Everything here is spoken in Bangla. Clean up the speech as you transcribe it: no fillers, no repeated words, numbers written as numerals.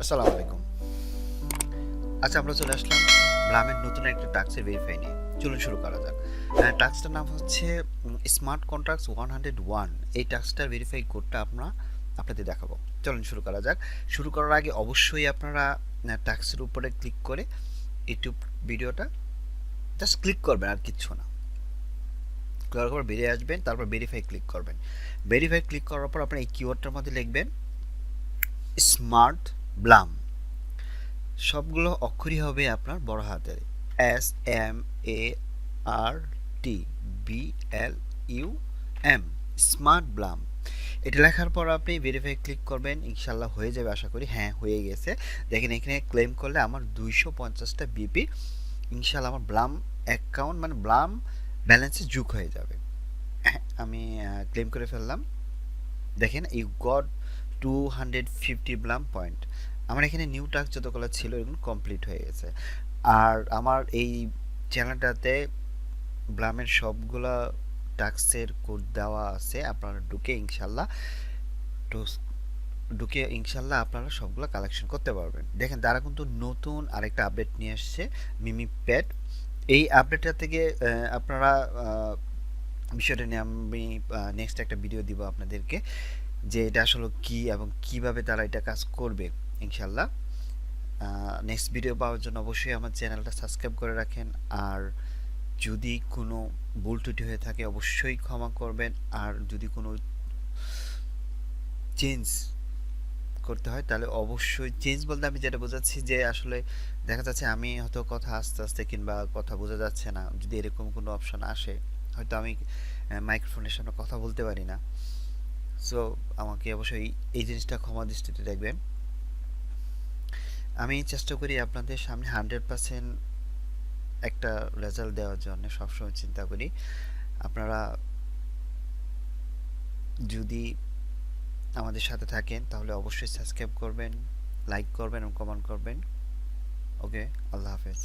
আসসালামু আলাইকুম। আচ্ছা, আমরা চলে আসলাম ব্লামের নতুন একটা টাস্কের ভেরিফাই নিয়ে। চলুন শুরু করা যাক। টাস্কটার নাম হচ্ছে স্মার্ট কন্ট্রাক্টস 101। এই টাস্কটার ভেরিফাই কোডটা আপনাদের দেখাবো। চলুন শুরু করা যাক। শুরু করার আগে অবশ্যই আপনারা টাস্কের উপরে ক্লিক করে ইউটিউব ভিডিওটা জাস্ট ক্লিক করবেন, আর কিচ্ছু না। করার পর বেরিয়ে আসবেন, তারপর ভেরিফাই ক্লিক করবেন। ভেরিফাই ক্লিক করার পর আপনার এই কিওয়ার্ডটার মধ্যে লিখবেন স্মার্ট ব্লাম। সবগুলো অক্ষরই হবে আপনার বড় হাতের, SMART BLUM, স্মার্ট ব্লাম। এটা লেখার পর আপনি ভেরিফাই ক্লিক করবেন, ইনশাল্লাহ হয়ে যাবে আশা করি। হ্যাঁ, হয়ে গেছে। দেখেন এখানে ক্লেম করলে আমার 250টা বিপি ইনশাল্লাহ আমার ব্লাম অ্যাকাউন্ট মানে ব্লাম ব্যালেন্সে যোগ হয়ে যাবে। আমি ক্লেম করে ফেললাম। দেখেন ইউ গট 250 ব্লাম পয়েন্ট। আমার এখানে নিউ টাস্ক যতগুলো ছিল এগুলো কমপ্লিট হয়ে গেছে। আর আমার এই চ্যানেলটাতে ব্লামের সবগুলা টাস্কের কোড দেওয়া আছে, আপনারা ঢুকে ইনশাল্লাহ আপনারা সবগুলো কালেকশন করতে পারবেন। দেখেন তারা কিন্তু নতুন আরেকটা আপডেট নিয়ে আসছে, মিমি প্যাড। এই আপডেটটা থেকে আপনারা বিষয়টা নিয়ে আমি নেক্সট একটা ভিডিও দিব আপনাদেরকে, যে এটা আসলে কি এবং কিভাবে তারা এটা কাজ করবে ইনশাল্লাহ। নেক্সট ভিডিও পাওয়ার জন্য অবশ্যই আমার চ্যানেলটা সাবস্ক্রাইব করে রাখেন। আর যদি কোনো ভুল ত্রুটি হয়ে থাকে অবশ্যই ক্ষমা করবেন। আর যদি কোনো চেঞ্জ করতে হয় তাহলে অবশ্যই, চেঞ্জ বলতে আমি যেটা বোঝাচ্ছি যে আসলে দেখা যাচ্ছে আমি হয়তো কথা আস্তে আস্তে কিংবা কথা বোঝা যাচ্ছে না, যদি এরকম কোনো অপশন আসে, হয়তো আমি মাইক্রোফোনের সামনে কথা বলতে পারি না। সো আমাকে অবশ্যই এই জিনিসটা ক্ষমা দৃষ্টিতে দেখবেন। আমি চেষ্টা করি আপনাদের সামনে 100% একটা রেজাল্ট দেওয়ার জন্য, সবসময় চিন্তা করি। আপনারা যদি আমাদের সাথে থাকেন তাহলে অবশ্যই সাবস্ক্রাইব করবেন, লাইক করবেন এবং কমেন্ট করবেন। ওকে, আল্লাহ হাফেজ।